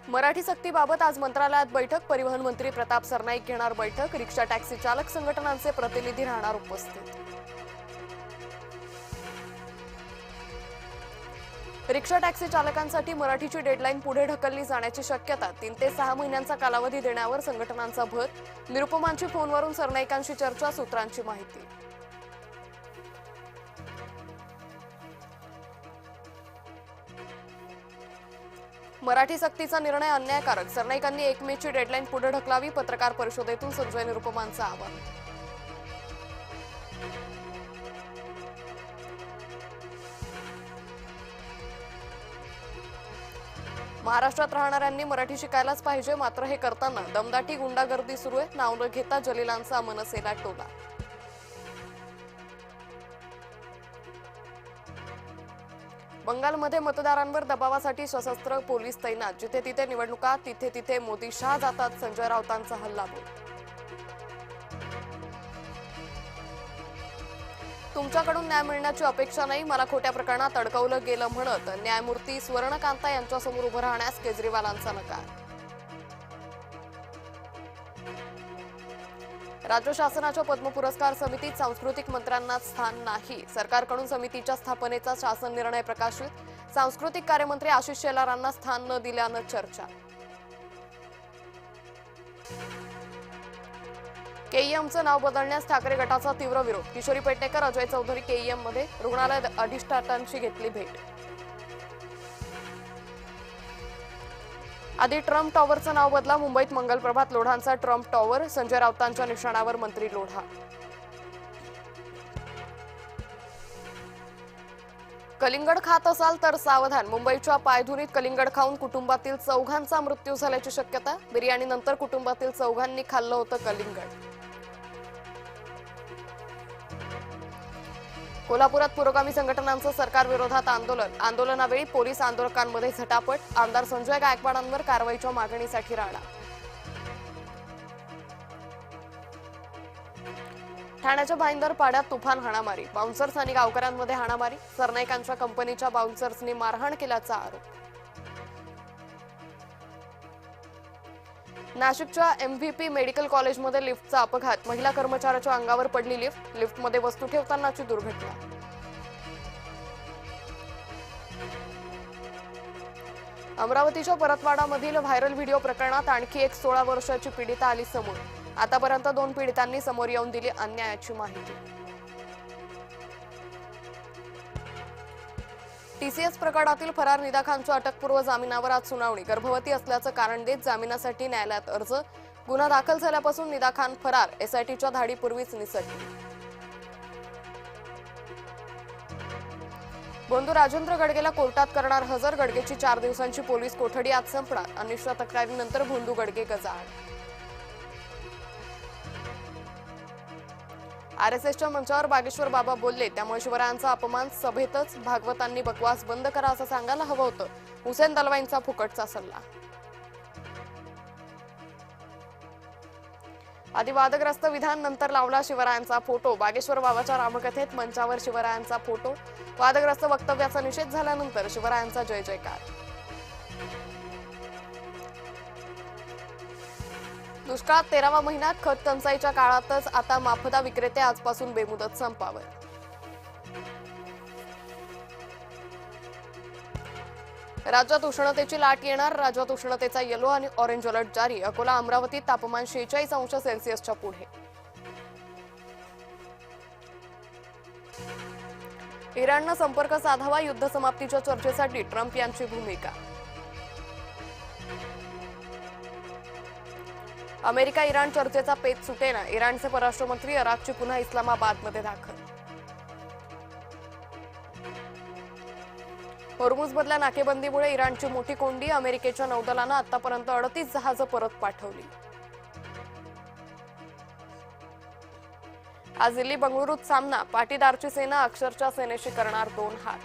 मराठी सक्तीबाबत आज मंत्रालयात बैठक। परिवहन मंत्री प्रताप सरनाईक घेणार बैठक। रिक्षा टॅक्सी चालक संघटनांचे प्रतिनिधी राहणार उपस्थित। रिक्षा टॅक्सी चालकांसाठी मराठीची डेडलाईन पुढे ढकलली जाण्याची शक्यता। 3 ते 6 महिन्यांचा कालावधी देण्यावर संघटनांचा भर। निरुपमांची फोनवरून सरनाईकांशी चर्चा, सूत्रांची माहिती। मराठी सक्तीचा निर्णय अन्यायकारक। सरनाईकांनी 1 मेची डेडलाईन पुढे ढकलावी। पत्रकार परिषदेतून संजय निरुपमांचं आवाहन। महाराष्ट्रात राहणाऱ्यांनी मराठी शिकायलाच पाहिजे, मात्र हे करताना दमदाटी, गुंडागर्दी सुरू आहे। नाव न घेता जलीलांचा मनसेला टोला। बंगालमध्ये मतदारांवर दबावासाठी सशस्त्र पोलीस तैनात। जिथे तिथे निवडणुका, तिथे तिथे मोदी शहा जातात। संजय राऊतांचा हल्लाबोल। तुमच्याकडून न्याय मिळण्याची अपेक्षा नाही, मला खोट्या प्रकरणात अडकवलं गेलं म्हणत न्यायमूर्ती स्वर्णकांता यांच्यासमोर उभं राहण्यास केजरीवालांचा नकार। राज्य शासनाच्या पद्म पुरस्कार समितीत सांस्कृतिक मंत्र्यांना स्थान नाही। सरकारकडून समितीच्या स्थापनेचा शासन निर्णय प्रकाशित। सांस्कृतिक कार्यमंत्री आशिष शेलारांना स्थान न दिल्यानं चर्चा। केईएमचं नाव बदलण्यास ठाकरे गटाचा तीव्र विरोध। किशोरी पेडणेकर, अजय चौधरी केईएममध्ये। रुग्णालय अधिष्ठातांची घेतली भेट। आधी ट्रम्प टॉवरचं नाव बदला। मुंबईत मंगलप्रभात लोढांचा ट्रम्प टॉवर। संजय राऊतांच्या निशाणावर मंत्री लोढा। कलिंगड खात असाल तर सावधान। मुंबईच्या पायधुनीत कलिंगड खाऊन कुटुंबातील 4घांचा मृत्यू झाल्याची शक्यता। बिर्याणीनंतर कुटुंबातील 4घांनी खाल्लं होतं कलिंगड। कोल्हापुरात पुरोगामी संघटनांचं सरकार विरोधात आंदोलन। आंदोलनावेळी पोलीस आंदोलकांमध्ये झटापट। आमदार संजय गायकवाडांवर कारवाईच्या मागणीसाठी राडा। ठाण्याच्या भाईंदर पाड्यात तुफान हाणामारी। बाउन्सर्स आणि गावकऱ्यांमध्ये हाणामारी। सरनाईकांच्या कंपनीच्या बाउन्सर्सनी मारहाण केल्याचा आरोप। नाशिकच्या MVP मेडिकल कॉलेजमध्ये लिफ्टचा अपघात। महिला कर्मचाऱ्याच्या अंगावर पडली लिफ्ट। लिफ्टमध्ये वस्तू ठेवतानाची दुर्घटना। अमरावतीच्या परतवाडामधील व्हायरल व्हिडिओ प्रकरणात आणखी एक 16 वर्षाची पीडिता आली समोर। आतापर्यंत 2 पीडितांनी समोर येऊन दिली अन्यायाची माहिती। TCS प्रकरणातील फरार निदा खानच्या अटकपूर्व जामिनावर आज सुनावणी। गर्भवती असल्याचं कारण देत जामिनासाठी न्यायालयात अर्ज। गुन्हा दाखल झाल्यापासून निदा खान फरार। SITच्या धाडीपूर्वीच निसटली। बंधू राजेंद्र गडगेला कोर्टात करणार हजर। गडगेची 4 दिवसांची पोलीस कोठडी आज संपणार। अनिष्ट तक्रारीनंतर बंधू गडगे गजाआड। RSSच्या मंचावर बागेश्वर बाबा बोलले, त्यामुळे शिवरायांचा अपमान। सभेतच भागवतांनी बकवास बंद करा असं सांगायला हवं होतं। हुसेन दलवाईंचा फुकटचा सल्ला। आधी वादग्रस्त विधान, नंतर लावला शिवरायांचा फोटो। बागेश्वर बाबाच्या रामकथेत मंचावर शिवरायांचा फोटो। वादग्रस्त वक्तव्याचा निषेध झाल्यानंतर शिवरायांचा जय जयकार। दुष्काळात 13वा महिना। खत टंचाईच्या काळातच आता माफदा विक्रेते आजपासून बेमुदत संपावर। राज्यात उष्णतेची लाट येणार। राज्यात उष्णतेचा येलो आणि ऑरेंज अलर्ट जारी। अकोला, अमरावतीत तापमान 46 अंश सेल्सिअसच्या पुढे। इराणनं संपर्क साधावा। युद्ध समाप्तीच्या चर्चेसाठी ट्रम्प यांची भूमिका। अमेरिका इराण चर्चेचा पेच सुटेना। इराणचे परराष्ट्र मंत्री अरागची पुन्हा इस्लामाबादमध्ये दाखल। होर्मुझमधल्या नाकेबंदीमुळे इराणची मोठी कोंडी। अमेरिकेच्या नौदलानं आतापर्यंत 38 जहाजं परत पाठवली। आज दिल्ली बंगळुरूत सामना। पाटीदारची सेना अक्षरच्या सेनेशी करणार 2 हात।